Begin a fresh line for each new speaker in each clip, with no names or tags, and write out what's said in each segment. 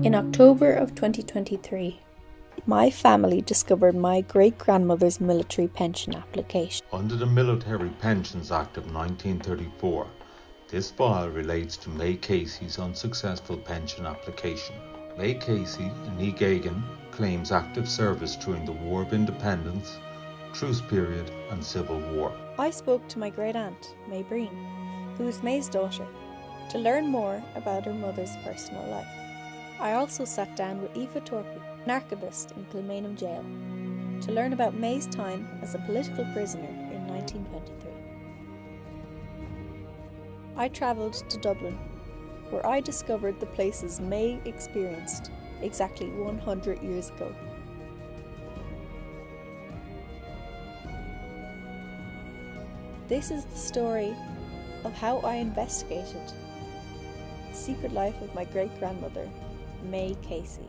In October of 2023, my family discovered my great-grandmother's military pension application.
Under the Military Pensions Act of 1934, this file relates to May Casey's unsuccessful pension application. May Casey, a Gagan, claims active service during the War of Independence, Truce Period and Civil War.
I spoke to my great-aunt, May Breen, who is May's daughter, to learn more about her mother's personal life. I also sat down with Aoife Torpey, an archivist in Kilmainham Jail, to learn about May's time as a political prisoner in 1923. I travelled to Dublin, where I discovered the places May experienced exactly 100 years ago. This is the story of how I investigated the secret life of my great-grandmother, May Casey.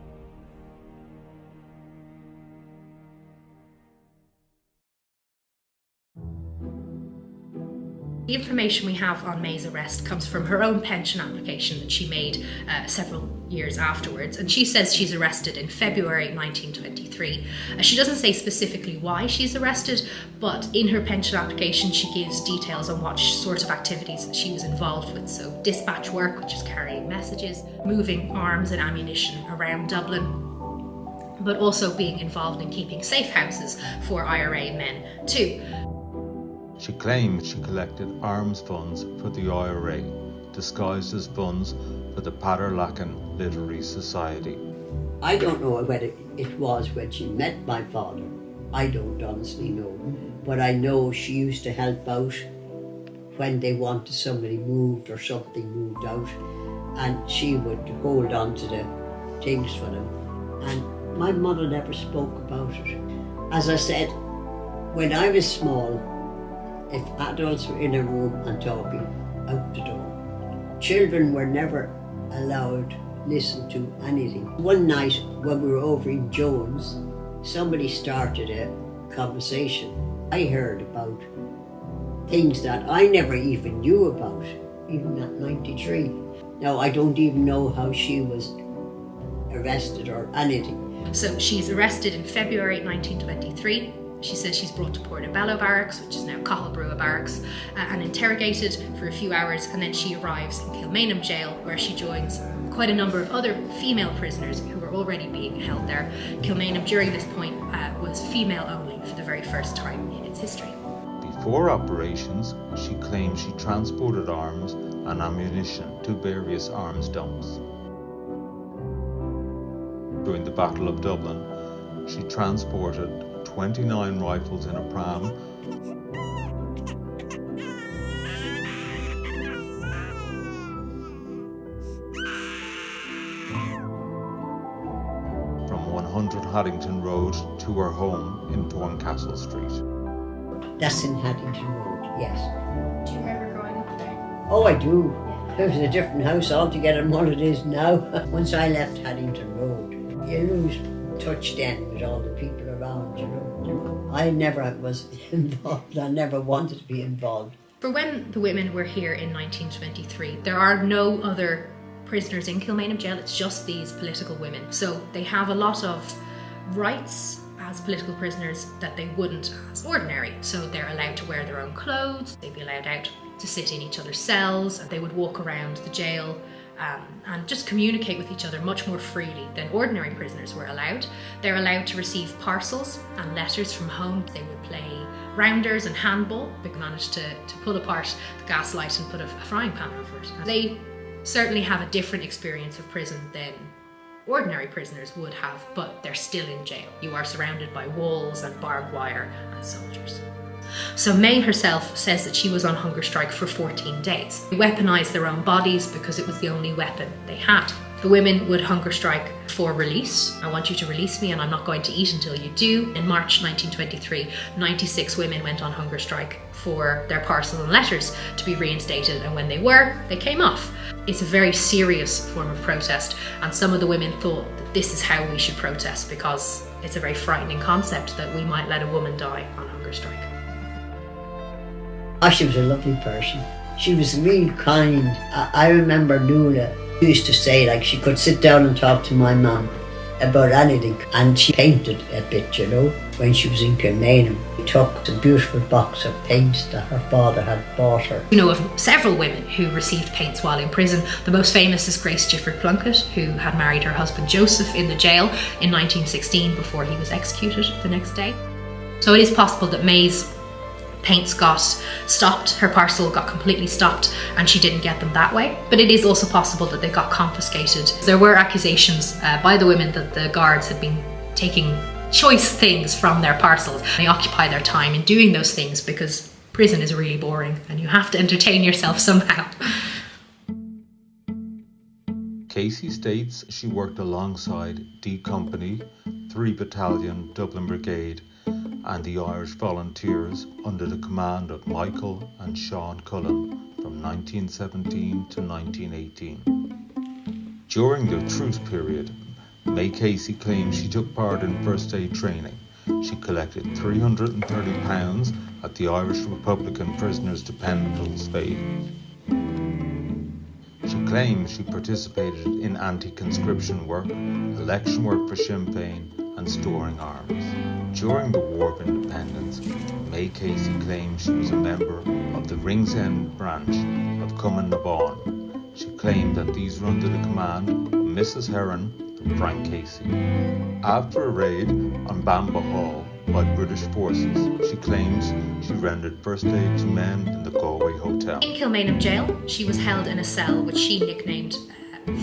The information we have on May's arrest comes from her own pension application that she made several years afterwards, and she says she's arrested in February 1923. She doesn't say specifically why she's arrested, but in her pension application she gives details on what sort of activities she was involved with. So dispatch work, which is carrying messages, moving arms and ammunition around Dublin, but also being involved in keeping safe houses for IRA men too.
She claims she collected arms funds for the IRA, disguised as funds for the Paterlacan Literary Society.
I don't know whether it was when she met my father. I don't honestly know. But I know she used to help out when they wanted somebody moved or something moved out. And she would hold on to the things for them. And my mother never spoke about it. As I said, when I was small, if adults were in a room and talking, out the door. Children were never allowed to listen to anything. One night when we were over in Jones, somebody started a conversation. I heard about things that I never even knew about, even at 93. Now I don't even know how she was arrested or anything.
So she's arrested in February 1923. She says she's brought to Portobello Barracks, which is now Cahilbrua Barracks, and interrogated for a few hours, and then she arrives in Kilmainham Jail, where she joins quite a number of other female prisoners who were already being held there. Kilmainham during this point was female only for the very first time in its history.
Before operations, she claims she transported arms and ammunition to various arms dumps. During the Battle of Dublin, she transported 29 rifles in a pram, from 100 Haddington Road to her home in Thorncastle Street.
That's in Haddington Road, yes.
Do you remember growing up there?
Oh, I do. It was a different house altogether than what it is now. Once I left Haddington Road, you lose touch then with all the people around, you know. I never was involved. I never wanted to be involved.
For when the women were here in 1923, there are no other prisoners in Kilmainham Jail, it's just these political women. So they have a lot of rights as political prisoners that they wouldn't as ordinary. So they're allowed to wear their own clothes, they'd be allowed out to sit in each other's cells, and they would walk around the jail and just communicate with each other much more freely than ordinary prisoners were allowed. They're allowed to receive parcels and letters from home. They would play rounders and handball. They managed to pull apart the gaslight and put a frying pan over it. They certainly have a different experience of prison than ordinary prisoners would have, but they're still in jail. You are surrounded by walls and barbed wire and soldiers. So May herself says that she was on hunger strike for 14 days. They weaponised their own bodies because it was the only weapon they had. The women would hunger strike for release. I want you to release me and I'm not going to eat until you do. In March 1923, 96 women went on hunger strike for their parcels and letters to be reinstated, and when they were, they came off. It's a very serious form of protest, and some of the women thought that this is how we should protest because it's a very frightening concept that we might let a woman die on hunger strike.
Oh, she was a lovely person. She was really kind. I remember Nora She used to say, like, she could sit down and talk to my mum about anything, and she painted a bit, you know, when she was in Kilmainham. She took a beautiful box of paints that her father had bought her.
We know of several women who received paints while in prison. The most famous is Grace Gifford Plunkett, who had married her husband Joseph in the jail in 1916 before he was executed the next day. So it is possible that May's paints got stopped, her parcel got completely stopped, and she didn't get them that way. But it is also possible that they got confiscated. There were accusations by the women that the guards had been taking choice things from their parcels. They occupy their time in doing those things because prison is really boring and you have to entertain yourself somehow.
Casey states she worked alongside D Company, 3 Battalion, Dublin Brigade, and the Irish Volunteers under the command of Michael and Sean Cullen from 1917 to 1918. During the truce period, May Casey claims she took part in first aid training. She collected £330 at the Irish Republican Prisoners' Dependents' Fee. She claims she participated in anti-conscription work, election work for Sinn Féin, and storing arms. During the War of Independence, May Casey claims she was a member of the Ringsend branch of Cumann na Báin. She claimed that these were under the command of Mrs. Heron and Frank Casey. After a raid on Bamba Hall by British forces, she claims she rendered first aid to men in the Galway Hotel.
In Kilmainham jail, she was held in a cell which she nicknamed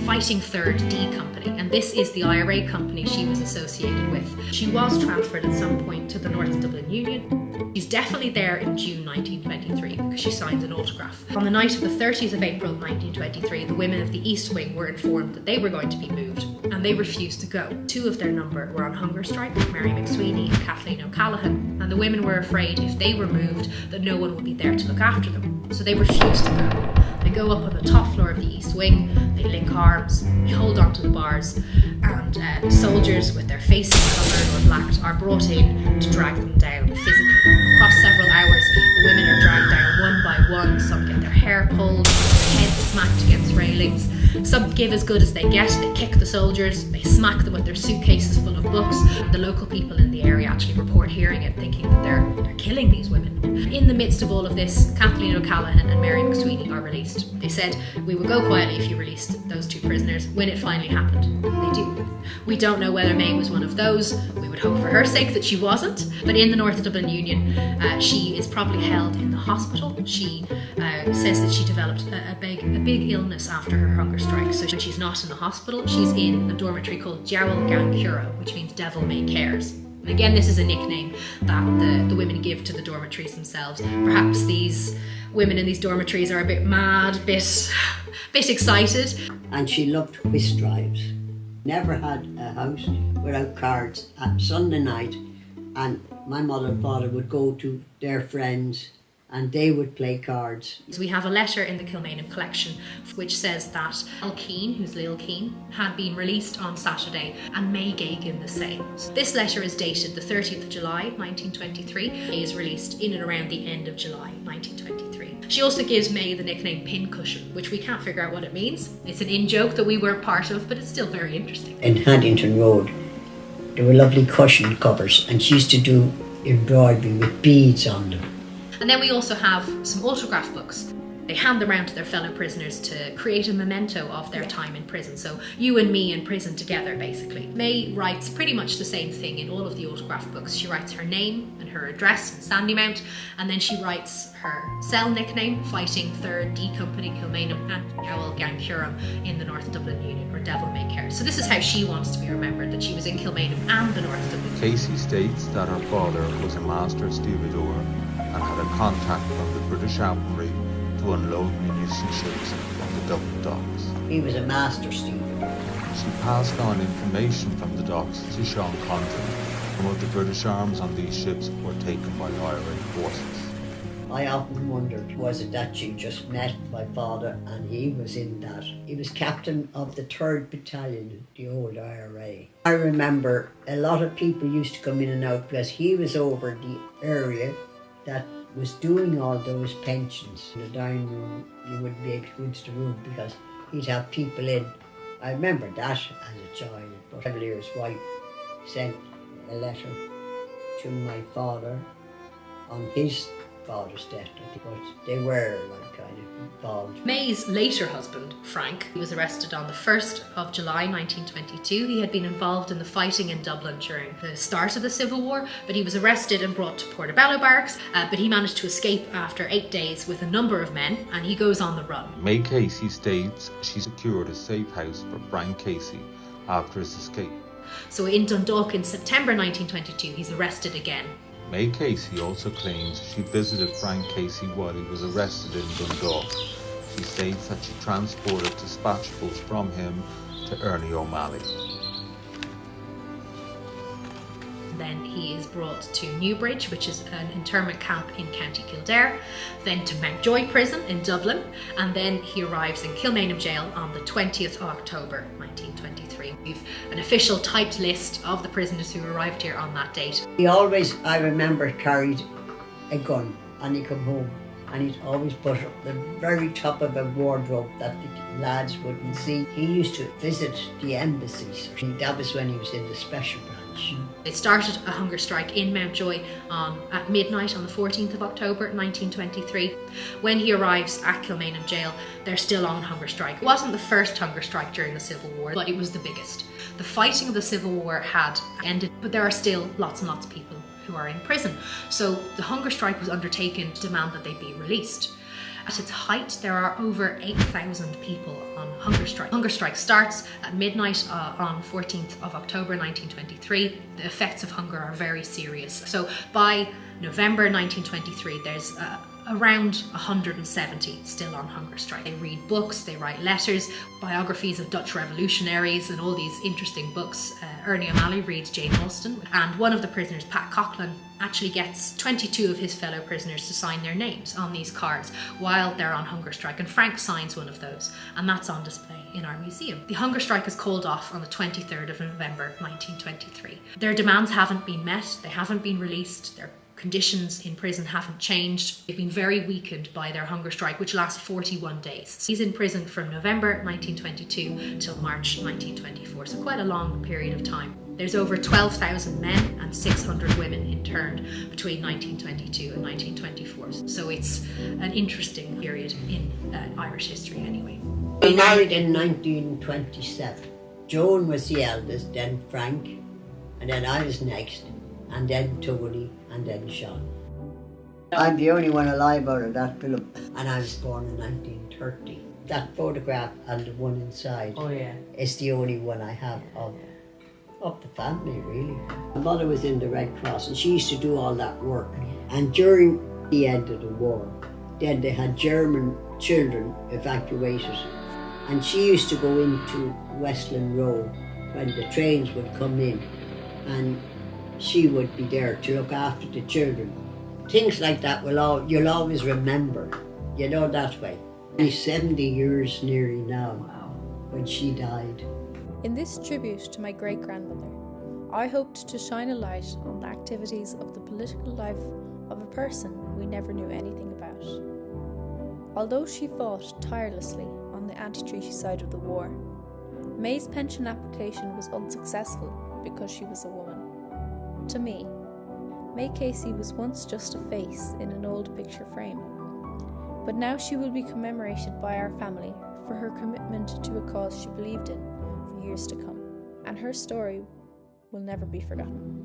Fighting Third D Company, and this is the IRA company she was associated with. She was transferred at some point to the North Dublin Union. She's definitely there in June 1923 because she signs an autograph. On the night of the 30th of April 1923, the women of the East Wing were informed that they were going to be moved, and they refused to go. 2 of their number were on hunger strike, Mary McSweeney and Kathleen O'Callaghan, and the women were afraid if they were moved that no one would be there to look after them, so they refused to go. They go up on the top floor of the East Wing, they link arms, they hold onto the bars, and soldiers with their faces covered or blacked are brought in to drag them down physically. Across several hours, the women are dragged down one by one. Some get their hair pulled, their heads smacked against railings. Some give as good as they get. They kick the soldiers, they smack them with their suitcases full of books. The local people in the area actually report hearing it, thinking that they're killing these women. In the midst of all of this, Kathleen O'Callaghan and Mary McSweeney are released. They said, "We would go quietly if you released those 2 prisoners." When it finally happened, they do. We don't know whether May was one of those. We would hope for her sake that she wasn't. But in the North Dublin Union, she is probably held in the hospital. She says that she developed a big illness after her hunger strike. So when she's not in the hospital, she's in a dormitory called Jowl Gan Cura, which means Devil May Cares. And again, this is a nickname that the women give to the dormitories themselves. Perhaps these women in these dormitories are a bit mad, bit excited.
And she loved whist drives. Never had a house without cards at Sunday night, and my mother and father would go to their friends and they would play cards.
So we have a letter in the Kilmainham collection which says that Al Keane, who's Lil Keane, had been released on Saturday and May Gagan the same. So this letter is dated the 30th of July 1923. May is released in and around the end of July 1923. She also gives May the nickname Pincushion, which we can't figure out what it means. It's an in-joke that we weren't part of, but it's still very interesting.
In Haddington Road, there were lovely cushion covers, and she used to do embroidery with beads on them.
And then we also have some autograph books. They hand them around to their fellow prisoners to create a memento of their time in prison. So you and me in prison together, basically. May writes pretty much the same thing in all of the autograph books. She writes her name and her address in Sandymount, and then she writes her cell nickname, Fighting Third D Company, Kilmainham, and Jowl Gan Cura in the North Dublin Union, or Devil May Care. So this is how she wants to be remembered, that she was in Kilmainham and the North Dublin.
Casey states that her father was a master stevedore and had a contact from the British Admiralty to unload munition ships from the Dublin docks.
He was a master stevedore.
She passed on information from the docks to Sean Condon. Some of the British arms on these ships were taken by IRA forces.
I often wondered, was it that she just met my father and he was in that? He was captain of the 3rd Battalion, the old IRA. I remember a lot of people used to come in and out because he was over the area that was doing all those pensions. In the dining room, you wouldn't be able to go into the room because he'd have people in. I remember that as a child. But Cavalier's wife sent a letter to my father on his father's death, but they were like kind of involved.
May's later husband, Frank, he was arrested on the 1st of July 1922. He had been involved in the fighting in Dublin during the start of the Civil War, but he was arrested and brought to Portobello Barracks, but he managed to escape after 8 days with a number of men, and he goes on the run.
May Casey states she secured a safe house for Frank Casey after his escape.
So in Dundalk in September 1922, he's arrested again.
May Casey also claims she visited Frank Casey while he was arrested in Dundalk. She states that she transported dispatchables from him to Ernie O'Malley.
Then he is brought to Newbridge, which is an internment camp in County Kildare, then to Mountjoy Prison in Dublin, and then he arrives in Kilmainham Jail on the 20th of October 1923. We've an official typed list of the prisoners who arrived here on that date.
He always, I remember, carried a gun and he'd come home and he'd always put up the very top of a wardrobe that the lads wouldn't see. He used to visit the embassies. That was when he was in the special branch.
They started a hunger strike in Mountjoy at midnight on the 14th of October 1923. When he arrives at Kilmainham Jail, they're still on hunger strike. It wasn't the first hunger strike during the Civil War, but it was the biggest. The fighting of the Civil War had ended, but there are still lots and lots of people who are in prison. So the hunger strike was undertaken to demand that they be released. At its height, there are over 8,000 people on hunger strike. Hunger strike starts at midnight on 14th of October 1923. The effects of hunger are very serious. So by November 1923, there's around 170 still on hunger strike. They read books, they write letters, biographies of Dutch revolutionaries and all these interesting books. Ernie O'Malley reads Jane Austen, and one of the prisoners, Pat Coughlin, actually gets 22 of his fellow prisoners to sign their names on these cards while they're on hunger strike, and Frank signs one of those, and that's on display in our museum. The hunger strike is called off on the 23rd of November 1923. Their demands haven't been met, they haven't been released, their conditions in prison haven't changed. They've been very weakened by their hunger strike, which lasts 41 days. He's in prison from November 1922 till March 1924, so quite a long period of time. There's over 12,000 men and 600 women interned between 1922 and 1924, so it's an interesting period in Irish history anyway.
They married in 1927. Joan was the eldest, then Frank, and then I was next, and then Tony, and then Sean. I'm the only one alive out of that film, and I was born in 1930. That photograph and the one inside is the only one I have of the family, really. My mother was in the Red Cross, and she used to do all that work. And during the end of the war, then they had German children evacuated, and she used to go into Westland Road when the trains would come in, and she would be there to look after the children. Things like that you'll always remember, you know, that way. She's 70 years nearly now when she died.
In this tribute to my great-grandmother, I hoped to shine a light on the activities of the political life of a person we never knew anything about. Although she fought tirelessly on the anti-treaty side of the war, May's pension application was unsuccessful because she was a woman. To me, May Casey was once just a face in an old picture frame, but now she will be commemorated by our family for her commitment to a cause she believed in for years to come, and her story will never be forgotten.